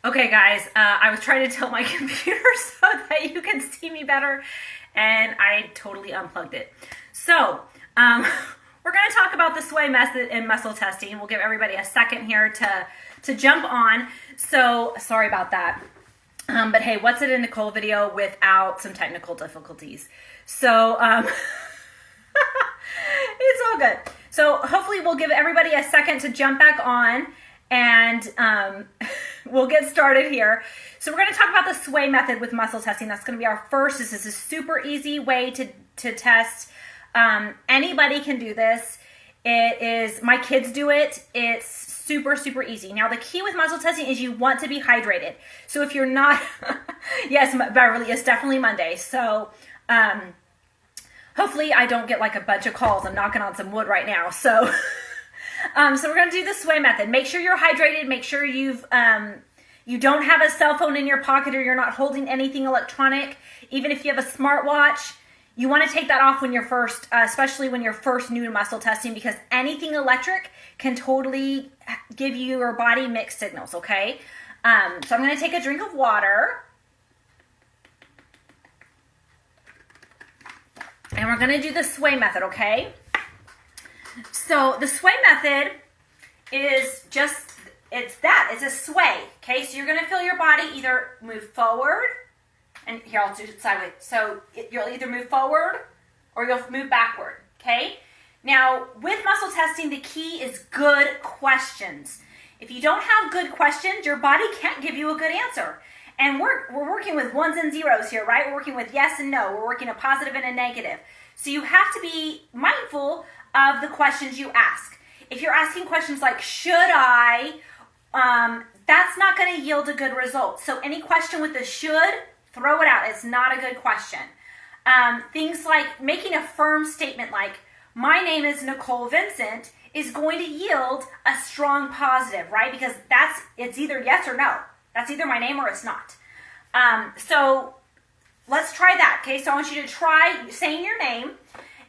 Okay, guys, I was trying to tilt my computer so that you can see me better, and I totally unplugged it. So, we're going to talk about the sway method in muscle testing. We'll give everybody a second here to jump on. So, sorry about that. But hey, what's it in Nicole video without some technical difficulties? So, it's all good. So, hopefully we'll give everybody a second to jump back on, and we'll get started here. So we're going to talk about the sway method with muscle testing. That's going to be our first. This is a super easy way to test. Anybody can do this. It is, my kids do it. It's super, super easy. Now the key with muscle testing is you want to be hydrated. So if you're not, yes, Beverly, it's definitely Monday. So hopefully I don't get like a bunch of calls. I'm knocking on some wood right now. So so we're going to do the sway method. Make sure you're hydrated. Make sure you don't have a cell phone in your pocket or you're not holding anything electronic. Even if you have a smartwatch, you want to take that off when you're first, especially when you're first new to muscle testing, because anything electric can totally give your body mixed signals, okay? So I'm going to take a drink of water. And we're going to do the sway method, okay? So the sway method is just, it's a sway, okay? So you're going to feel your body either move forward, and here I'll do it sideways. So you'll either move forward or you'll move backward, okay? Now with muscle testing, the key is good questions. If you don't have good questions, your body can't give you a good answer. And we're working with ones and zeros here, right? We're working with yes and no. We're working a positive and a negative. So you have to be mindful of the questions you ask. If you're asking questions like, should I, that's not going to yield a good result. So any question with the should, throw it out. It's not a good question. Things like making a firm statement like, my name is Nicole Vincent, is going to yield a strong positive, right? Because it's either yes or no. That's either my name or it's not. So let's try that, okay? So I want you to try saying your name.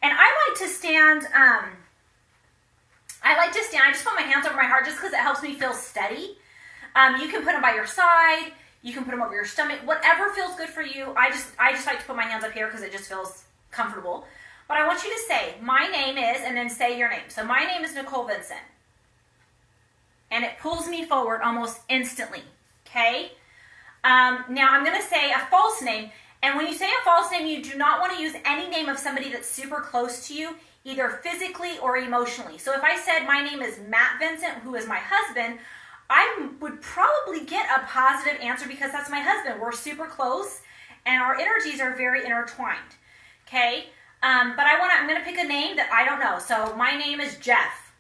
And I like to stand, I just put my hands over my heart just because it helps me feel steady. You can put them by your side. You can put them over your stomach. Whatever feels good for you. I just like to put my hands up here because it just feels comfortable. But I want you to say, my name is, and then say your name. So my name is Nicole Vincent. And it pulls me forward almost instantly, okay? Now I'm going to say a false name. And when you say a false name, you do not want to use any name of somebody that's super close to you, either physically or emotionally. So if I said my name is Matt Vincent, who is my husband, I would probably get a positive answer because that's my husband. We're super close and our energies are very intertwined, okay? But I'm going to pick a name that I don't know. So my name is Jeff.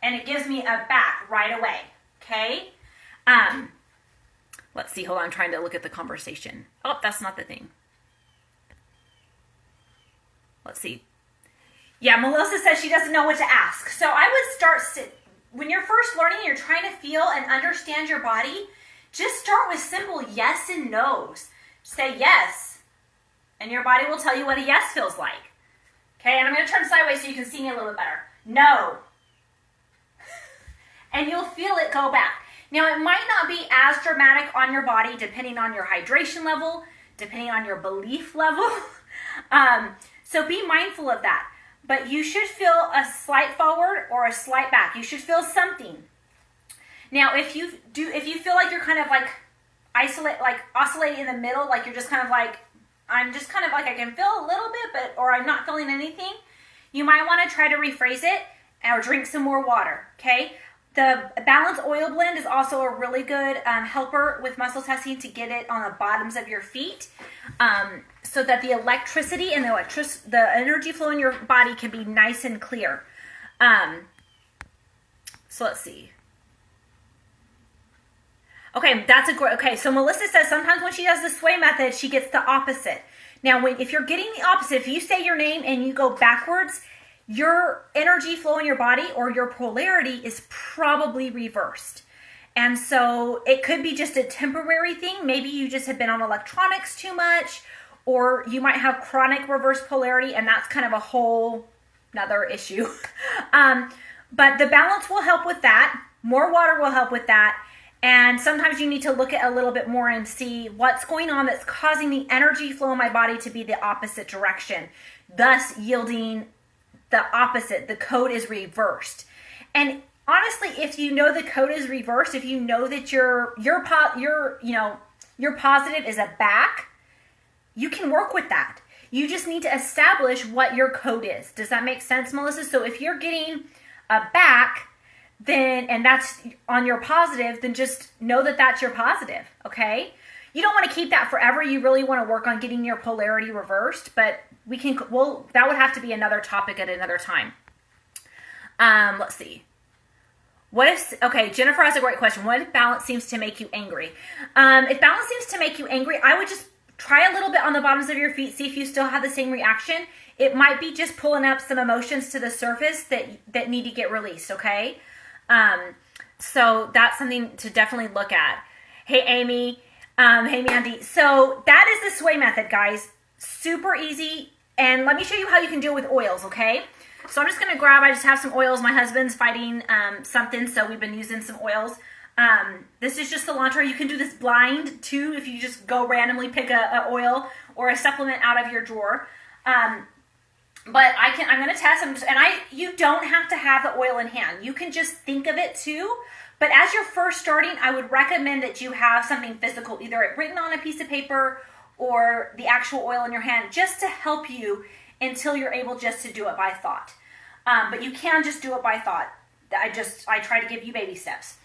And it gives me a back right away, okay? Let's see, hold on, I'm trying to look at the conversation. Oh, that's not the thing. Let's see. Yeah, Melissa says she doesn't know what to ask. So I would start, when you're first learning, you're trying to feel and understand your body, just start with simple yes and no's. Say yes, and your body will tell you what a yes feels like. Okay, and I'm going to turn sideways so you can see me a little bit better. No. And you'll feel it go back. Now, it might not be as dramatic on your body depending on your hydration level, depending on your belief level. So be mindful of that. But you should feel a slight forward or a slight back. You should feel something. Now, if you feel like you're kind of like oscillating in the middle, like you're just kind of like, I'm just kind of like I can feel a little bit, or I'm not feeling anything, you might want to try to rephrase it or drink some more water, okay? The balanced oil blend is also a really good helper with muscle testing to get it on the bottoms of your feet so that the electricity and the energy flow in your body can be nice and clear. So let's see. Okay, okay, so Melissa says sometimes when she does the sway method, she gets the opposite. Now, if you're getting the opposite, if you say your name and you go backwards, your energy flow in your body or your polarity is probably reversed. And so it could be just a temporary thing. Maybe you just have been on electronics too much, or you might have chronic reverse polarity, and that's kind of a whole another issue. But the balance will help with that. More water will help with that. And sometimes you need to look at a little bit more and see what's going on that's causing the energy flow in my body to be the opposite direction, thus yielding the opposite. The code is reversed. And honestly, if you know the code is reversed, if you know that your positive is a back, you can work with that. You just need to establish what your code is. Does that make sense, Melissa? So if you're getting a back, then, and that's on your positive, then just know that that's your positive, okay? You don't want to keep that forever. You really want to work on getting your polarity reversed, but that would have to be another topic at another time. Let's see. Okay, Jennifer has a great question. What if balance seems to make you angry? If balance seems to make you angry, I would just try a little bit on the bottoms of your feet, see if you still have the same reaction. It might be just pulling up some emotions to the surface that need to get released, okay? So that's something to definitely look at. Hey, Amy. Hey, Mandy. So that is the sway method, guys. Super easy. And let me show you how you can do it with oils, okay? So I'm just going to I just have some oils. My husband's fighting something, so we've been using some oils. This is just cilantro. You can do this blind, too, if you just go randomly pick a oil or a supplement out of your drawer. But I'm going to test, you don't have to have the oil in hand. You can just think of it too. But as you're first starting, I would recommend that you have something physical, either written on a piece of paper or the actual oil in your hand, just to help you until you're able just to do it by thought. But you can just do it by thought. I try to give you baby steps.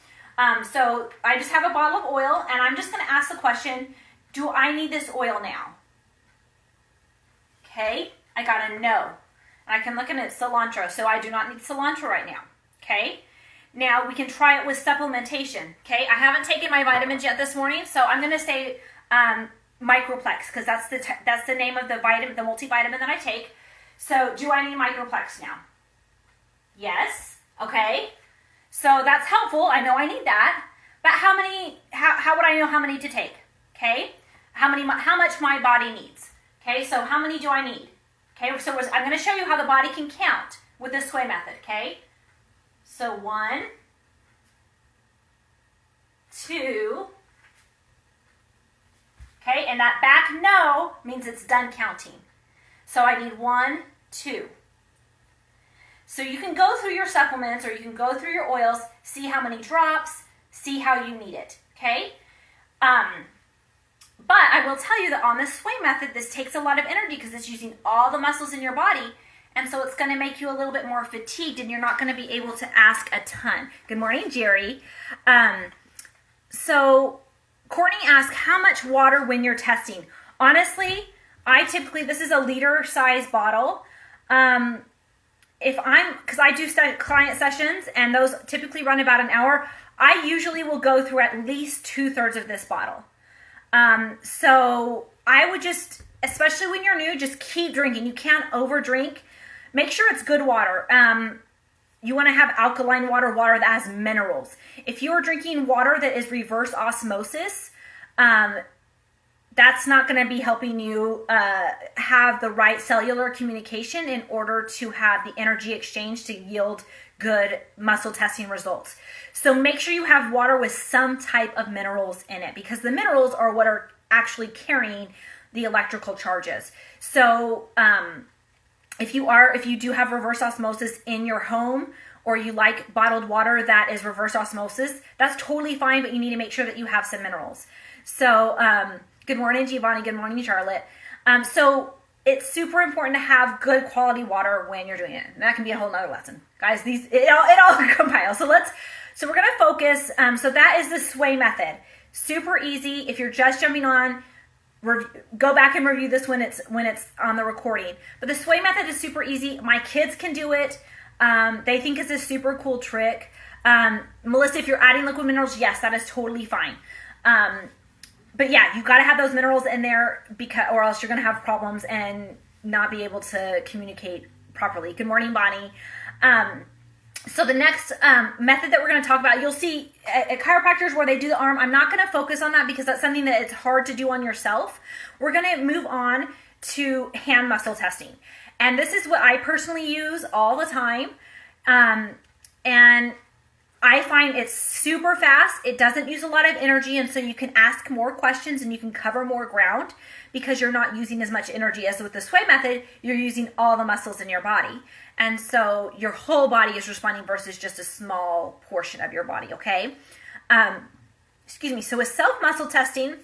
So I just have a bottle of oil, and I'm just going to ask the question, do I need this oil now? Okay. I got a no. And I can look at it, cilantro, so I do not need cilantro right now, okay? Now, we can try it with supplementation, okay? I haven't taken my vitamins yet this morning, so I'm going to say Microplex, because that's the name of the multivitamin that I take. So, do I need Microplex now? Yes, okay? So, that's helpful. I know I need that. But how would I know how many to take, okay? How much my body needs, okay? So, how many do I need? Okay, so I'm going to show you how the body can count with the sway method, okay? So 1, 2, okay, and that back no means it's done counting. So I need 1, 2. So you can go through your supplements or you can go through your oils, see how many drops, see how you need it, okay? But I will tell you that on the sway method, this takes a lot of energy because it's using all the muscles in your body. And so it's going to make you a little bit more fatigued and you're not going to be able to ask a ton. Good morning, Jerry. So Courtney asked, how much water when you're testing? Honestly, this is a liter size bottle. Because I do client sessions and those typically run about an hour, I usually will go through at least 2/3 of this bottle. So I would just, especially when you're new, just keep drinking. You can't over drink. Make sure it's good water. You want to have alkaline water that has minerals. If you're drinking water that is reverse osmosis, that's not going to be helping you have the right cellular communication in order to have the energy exchange to yield good muscle testing results. So make sure you have water with some type of minerals in it because the minerals are what are actually carrying the electrical charges. So if you do have reverse osmosis in your home or you like bottled water that is reverse osmosis, that's totally fine, but you need to make sure that you have some minerals. So good morning, Giovanni. Good morning, Charlotte. So it's super important to have good quality water when you're doing it. And that can be a whole nother lesson. Guys, it all compiles. So we're going to focus. So that is the sway method. Super easy. If you're just jumping on, go back and review this when it's on the recording. But the sway method is super easy. My kids can do it. They think it's a super cool trick. Melissa, if you're adding liquid minerals, yes, that is totally fine. But yeah, you got to have those minerals in there or else you're going to have problems and not be able to communicate properly. Good morning, Bonnie. So the next method that we're going to talk about, you'll see at chiropractors where they do the arm. I'm not going to focus on that because that's something that it's hard to do on yourself. We're going to move on to hand muscle testing. And this is what I personally use all the time. And I find it's super fast. It doesn't use a lot of energy, and so you can ask more questions and you can cover more ground because you're not using as much energy as with the sway method. You're using all the muscles in your body. And so your whole body is responding versus just a small portion of your body, okay? Excuse me. So with self-muscle testing,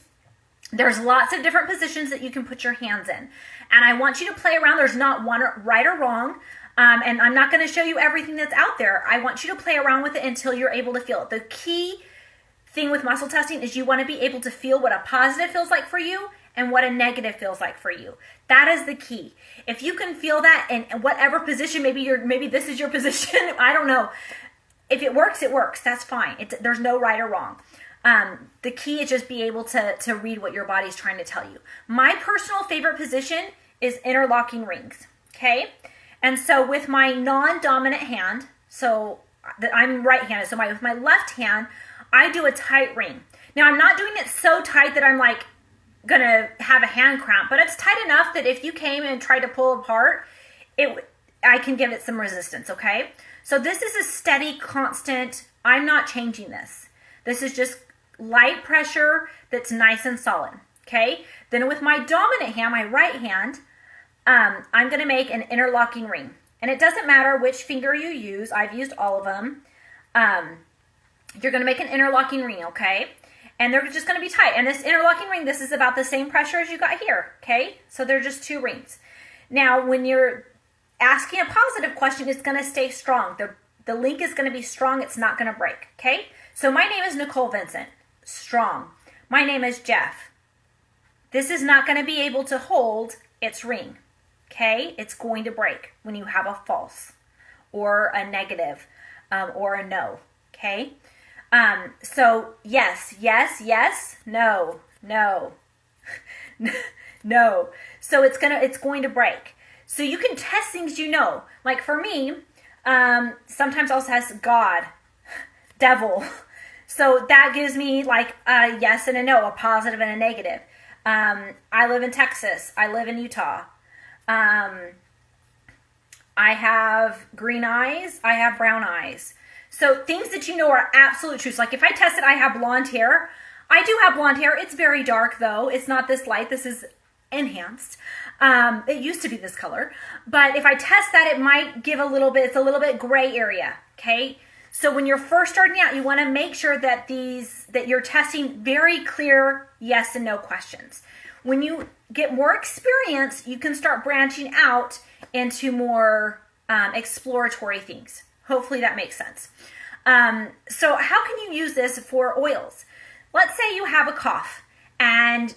there's lots of different positions that you can put your hands in. And I want you to play around. There's not one right or wrong. And I'm not going to show you everything that's out there. I want you to play around with it until you're able to feel it. The key thing with muscle testing is you want to be able to feel what a positive feels like for you and what a negative feels like for you. That is the key. If you can feel that in whatever position, maybe this is your position, I don't know. If it works, it works. That's fine. There's no right or wrong. The key is just be able to read what your body's trying to tell you. My personal favorite position is interlocking rings, okay? And so with my non-dominant hand, so I'm right-handed, so with my left hand, I do a tight ring. Now, I'm not doing it so tight that I'm like gonna have a hand cramp, but it's tight enough that if you came and tried to pull apart, I can give it some resistance, okay? So this is a steady, constant, I'm not changing this. This is just light pressure that's nice and solid, okay? Then with my dominant hand, my right hand, I'm going to make an interlocking ring. And it doesn't matter which finger you use. I've used all of them. You're going to make an interlocking ring, okay? And they're just going to be tight. And this interlocking ring, this is about the same pressure as you got here, okay? So they're just two rings. Now, when you're asking a positive question, it's going to stay strong. The link is going to be strong. It's not going to break, okay? So my name is Nicole Vincent. Strong. My name is Jeff. This is not going to be able to hold its ring. Okay, it's going to break when you have a false or a negative or a no. Okay, so yes, yes, yes, no, no, no. So it's going to break. So you can test things you know. Like for me, sometimes I'll test God, devil. So that gives me like a yes and a no, a positive and a negative. I live in Texas. I live in Utah. I have green eyes. I have brown eyes. So things that you know are absolute truths. Like if I tested I have blonde hair, I do have blonde hair. It's very dark though. It's not this light. This is enhanced. It used to be this color. But if I test that, it might give it's a little bit gray area. Okay. So when you're first starting out, you want to make sure that you're testing very clear yes and no questions. When you get more experience, you can start branching out into more exploratory things. Hopefully that makes sense. So how can you use this for oils? Let's say you have a cough and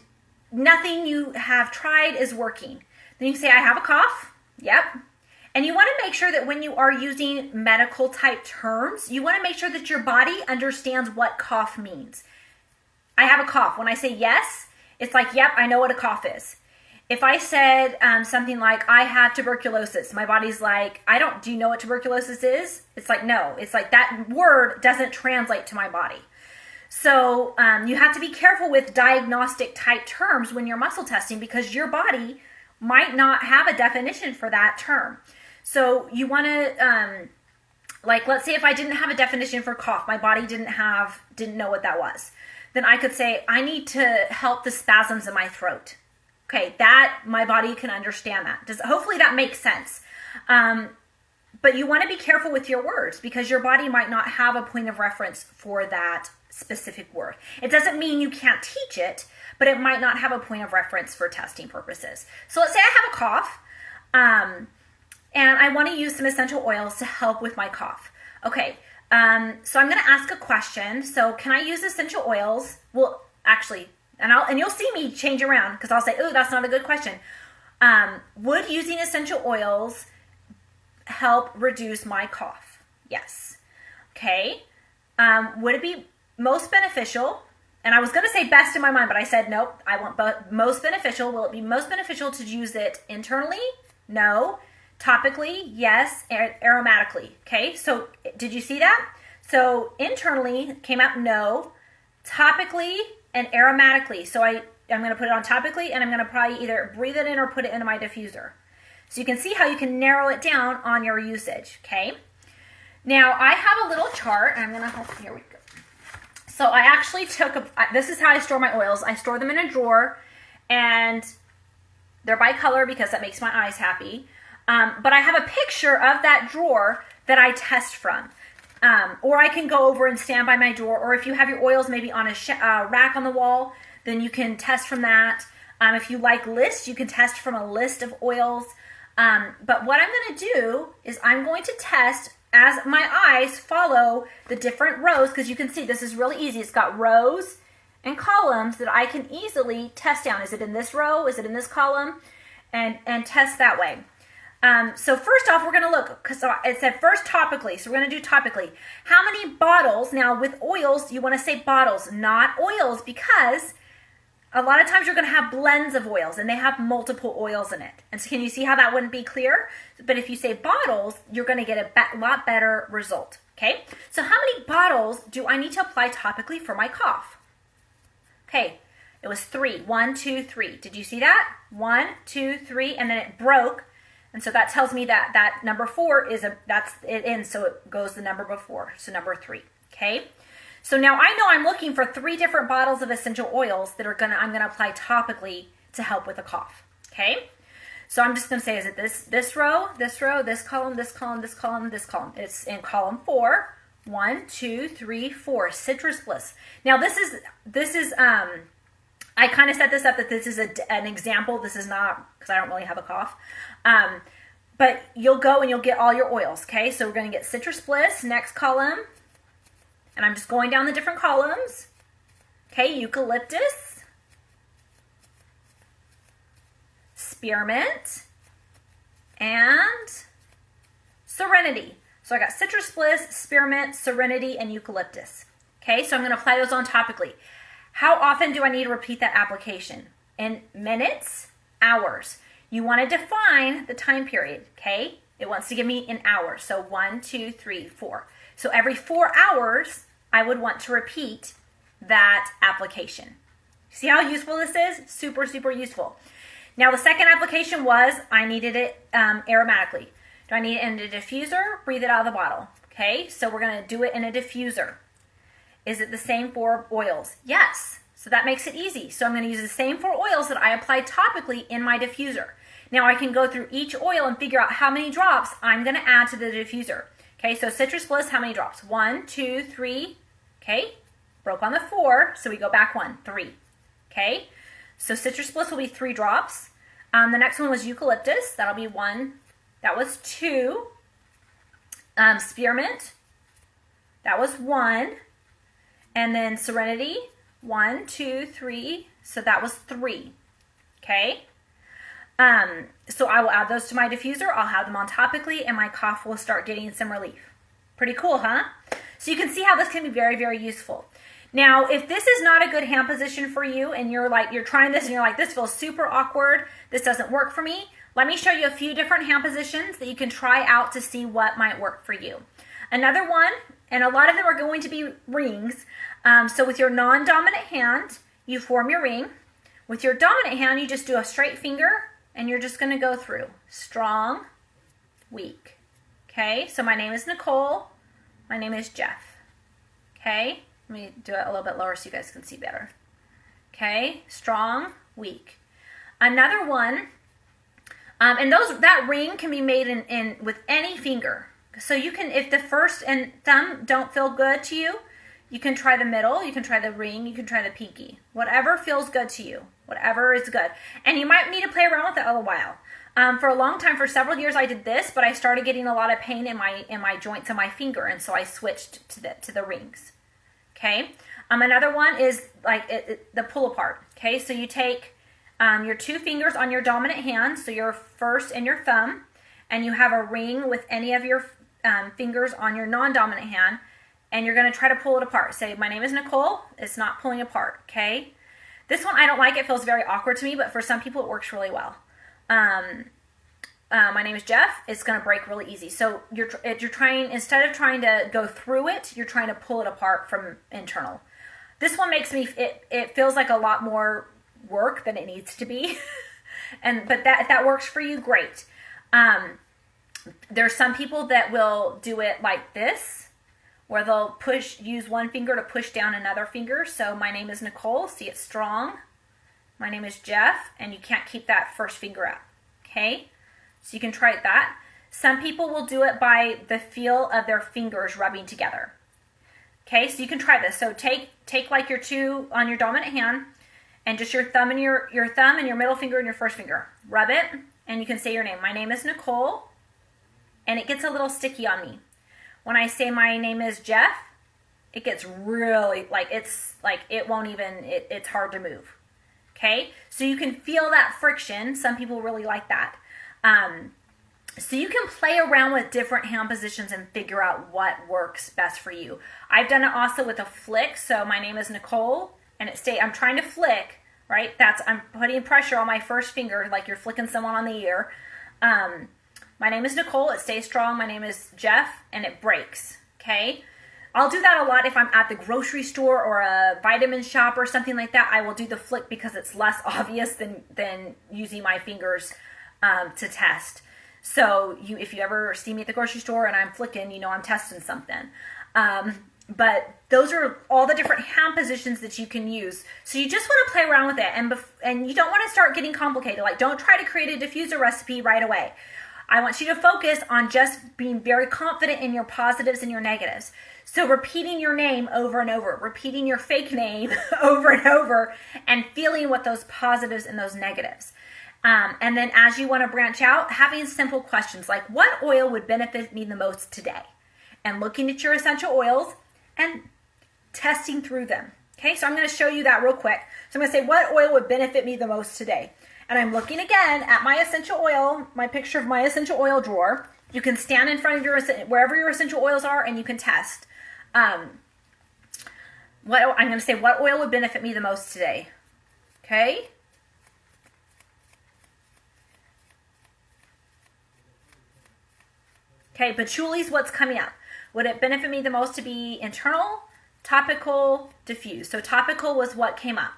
nothing you have tried is working. Then you say, I have a cough. Yep. And you want to make sure that when you are using medical type terms, you want to make sure that your body understands what cough means. I have a cough. When I say yes, it's like, yep, I know what a cough is. If I said something like, I have tuberculosis, my body's like, do you know what tuberculosis is? It's like, no. It's like that word doesn't translate to my body. So you have to be careful with diagnostic type terms when you're muscle testing because your body might not have a definition for that term. So you want to, let's say if I didn't have a definition for cough, my body didn't know what that was. Then I could say, I need to help the spasms in my throat. Okay, that my body can understand that. Hopefully that makes sense. But you want to be careful with your words because your body might not have a point of reference for that specific word. It doesn't mean you can't teach it, but it might not have a point of reference for testing purposes. So let's say I have a cough, and I want to use some essential oils to help with my cough. Okay. So I'm going to ask a question. So can I use essential oils? Well, actually, and you'll see me change around because I'll say, oh, that's not a good question. Would using essential oils help reduce my cough? Yes. Okay. Would it be most beneficial? And I was going to say best in my mind, but I said, nope, I want most beneficial. Will it be most beneficial to use it internally? No. Topically, yes. Aromatically, okay? So did you see that? So internally came out no. Topically and aromatically. So I'm going to put it on topically and I'm going to probably either breathe it in or put it into my diffuser. So you can see how you can narrow it down on your usage, okay? Now I have a little chart. I'm going to, here we go. So I actually this is how I store my oils. I store them in a drawer, and they're by color because that makes my eyes happy. But I have a picture of that drawer that I test from. Or I can go over and stand by my drawer, or if you have your oils maybe on a rack on the wall, then you can test from that. If you like lists, you can test from a list of oils. But what I'm going to do is I'm going to test as my eyes follow the different rows, because you can see this is really easy. It's got rows and columns that I can easily test down. Is it in this row? Is it in this column? And test that way. So first off, we're going to look, because it said first topically, so we're going to do topically. How many bottles? Now with oils, you want to say bottles, not oils, because a lot of times you're going to have blends of oils, and they have multiple oils in it. And so can you see how that wouldn't be clear? But if you say bottles, you're going to get a lot better result. Okay, so how many bottles do I need to apply topically for my cough? Okay, it was 3. 1, 2, 3. Did you see that? 1, 2, 3, and then it broke. And so that tells me that number 4 that's it in, so it goes the number before, so number 3. Okay. So now I know I'm looking for 3 different bottles of essential oils that I'm gonna apply topically to help with a cough. Okay. So I'm just gonna say, is it this row, this row, this column, this column, this column, this column? It's in column 4. 1, 2, 3, 4. Citrus Bliss. Now this is I kind of set this up that this is an example. This is not, because I don't really have a cough. But you'll go and you'll get all your oils. Okay, so we're going to get Citrus Bliss, next column. And I'm just going down the different columns. Okay, eucalyptus, spearmint, and serenity. So I got Citrus Bliss, spearmint, serenity, and eucalyptus. Okay, so I'm going to apply those on topically. How often do I need to repeat that application? In minutes, hours. You want to define the time period, okay? It wants to give me in hours. So 1, 2, 3, 4. So every 4 hours, I would want to repeat that application. See how useful this is? Super, super useful. Now the second application was I needed it aromatically. Do I need it in a diffuser? Breathe it out of the bottle. Okay, so we're going to do it in a diffuser. Is it the same for oils? Yes. So that makes it easy. So I'm going to use the same 4 oils that I applied topically in my diffuser. Now I can go through each oil and figure out how many drops I'm going to add to the diffuser. Okay, so Citrus Bliss, how many drops? 1, 2, 3. Okay, broke on the 4, so we go back 1, 3. Okay, so Citrus Bliss will be 3 drops. The next one was eucalyptus. That'll be 1. That was 2. Spearmint. That was 1. And then serenity. 1, 2, 3. So that was 3. Okay. So I will add those to my diffuser. I'll have them on topically, and my cough will start getting some relief. Pretty cool, huh? So you can see how this can be very, very useful. Now, if this is not a good hand position for you, and you're trying this and you're like, this feels super awkward, this doesn't work for me, let me show you a few different hand positions that you can try out to see what might work for you. Another one, and a lot of them are going to be rings. So with your non-dominant hand, you form your ring. With your dominant hand, you just do a straight finger, and you're just going to go through. Strong, weak. Okay, so my name is Nicole. My name is Jeff. Okay, let me do it a little bit lower so you guys can see better. Okay, strong, weak. Another one, and that ring can be made in with any finger. So you can, if the first and thumb don't feel good to you, you can try the middle, you can try the ring, you can try the pinky. Whatever feels good to you, whatever is good. And you might need to play around with it a little while. For a long time, for several years, I did this, but I started getting a lot of pain in my joints of my finger, and so I switched to the rings. Okay. Another one is like the pull apart. Okay, so you take your 2 fingers on your dominant hand, so your first and your thumb, and you have a ring with any of your fingers on your non-dominant hand, and you're going to try to pull it apart. Say, my name is Nicole. It's not pulling apart. Okay. This one I don't like. It feels very awkward to me, but for some people it works really well. My name is Jeff. It's going to break really easy. So you're trying, instead of trying to go through it, you're trying to pull it apart from internal. This one makes me, it feels like a lot more work than it needs to be. But that works for you, great. There's some people that will do it like this, where they'll use one finger to push down another finger. So my name is Nicole. See, it's strong. My name is Jeff, and you can't keep that first finger up. Okay? So you can try that. Some people will do it by the feel of their fingers rubbing together. Okay, so you can try this. So take like your two on your dominant hand, and just your thumb and your thumb and your middle finger and your first finger. Rub it, and you can say your name. My name is Nicole, and it gets a little sticky on me. When I say my name is Jeff, it gets really, it's hard to move. Okay, so you can feel that friction. Some people really like that. So you can play around with different hand positions and figure out what works best for you. I've done it also with a flick. So my name is Nicole, and I'm trying to flick, right? I'm putting pressure on my first finger, like you're flicking someone on the ear. My name is Nicole, it stays strong. My name is Jeff, and it breaks, okay? I'll do that a lot if I'm at the grocery store or a vitamin shop or something like that. I will do the flick because it's less obvious than using my fingers to test. So if you ever see me at the grocery store and I'm flicking, you know I'm testing something. But those are all the different hand positions that you can use. So you just want to play around with it, and you don't want to start getting complicated. Like, don't try to create a diffuser recipe right away. I want you to focus on just being very confident in your positives and your negatives. So repeating your name over and over, repeating your fake name over and over, and feeling what those positives and those negatives. And then as you want to branch out, having simple questions like, what oil would benefit me the most today? And looking at your essential oils and testing through them. Okay, so I'm going to show you that real quick. So I'm going to say, what oil would benefit me the most today? And I'm looking again at my essential oil, my picture of my essential oil drawer. You can stand in front of wherever your essential oils are, and you can test. I'm going to say, what oil would benefit me the most today? Okay. Okay, patchouli's what's coming up. Would it benefit me the most to be internal, topical, diffuse? So topical was what came up.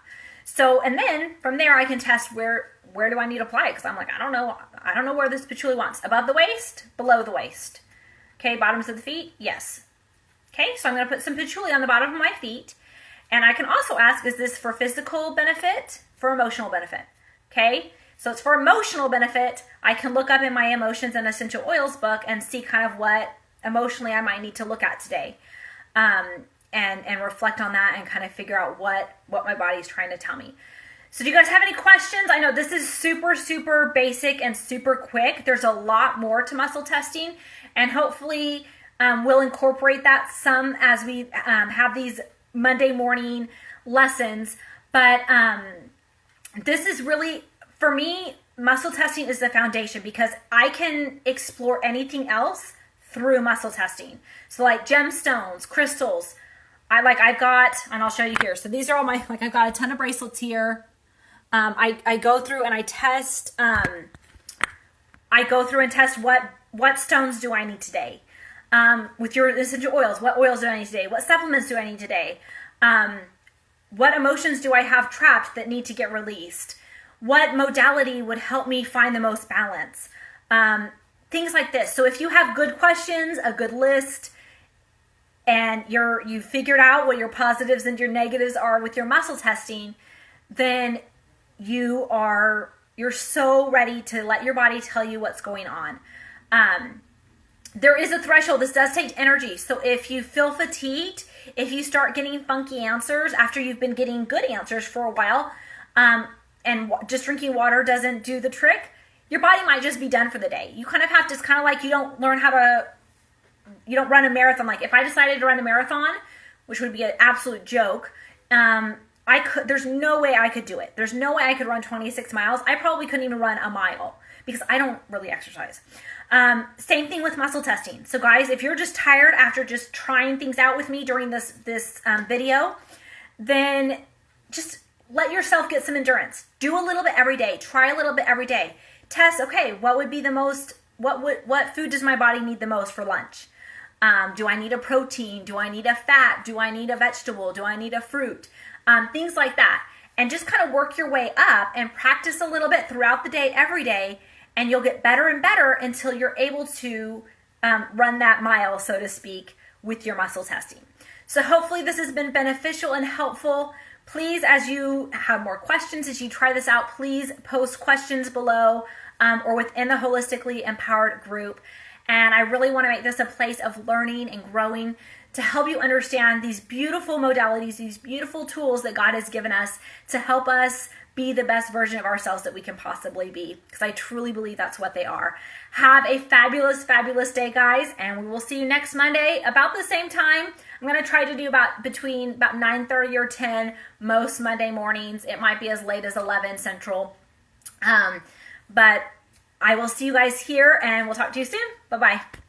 So, and then from there I can test where do I need to apply it? Because I'm like, I don't know where this patchouli wants. Above the waist, below the waist. Okay, bottoms of the feet, yes. Okay, so I'm going to put some patchouli on the bottom of my feet. And I can also ask, is this for physical benefit, for emotional benefit? Okay, so it's for emotional benefit. I can look up in my emotions and essential oils book and see kind of what emotionally I might need to look at today. And reflect on that and kind of figure out what my body's trying to tell me. So do you guys have any questions? I know this is super, super basic and super quick. There's a lot more to muscle testing, and hopefully we'll incorporate that some as we have these Monday morning lessons. But this is really, for me, muscle testing is the foundation because I can explore anything else through muscle testing. So like gemstones, crystals, I've got, and I'll show you here. So these are all I've got a ton of bracelets here. I go through and I test, what stones do I need today? With your essential oils, what oils do I need today? What supplements do I need today? What emotions do I have trapped that need to get released? What modality would help me find the most balance? Things like this. So if you have good questions, a good list, and you figured out what your positives and your negatives are with your muscle testing, then you're so ready to let your body tell you what's going on. There is a threshold. This does take energy. So if you feel fatigued, if you start getting funky answers after you've been getting good answers for a while, and just drinking water doesn't do the trick, your body might just be done for the day. You kind of have to, it's kind of like you don't run a marathon. Like if I decided to run a marathon, which would be an absolute joke, there's no way I could do it. There's no way I could run 26 miles. I probably couldn't even run a mile because I don't really exercise. Same thing with muscle testing. So guys, if you're just tired after just trying things out with me during this video, then just let yourself get some endurance. Do a little bit every day. Try a little bit every day. Test, okay, what would be the most, what food does my body need the most for lunch? Do I need a protein? Do I need a fat? Do I need a vegetable? Do I need a fruit? Things like that. And just kind of work your way up and practice a little bit throughout the day, every day, and you'll get better and better until you're able to run that mile, so to speak, with your muscle testing. So hopefully this has been beneficial and helpful. Please, as you have more questions, as you try this out, please post questions below or within the Holistically Empowered group. And I really want to make this a place of learning and growing to help you understand these beautiful modalities, these beautiful tools that God has given us to help us be the best version of ourselves that we can possibly be, because I truly believe that's what they are. Have a fabulous, fabulous day, guys, and we will see you next Monday about the same time. I'm going to try to do between 9:30 or 10 most Monday mornings. It might be as late as 11 Central. But I will see you guys here, and we'll talk to you soon. Bye-bye.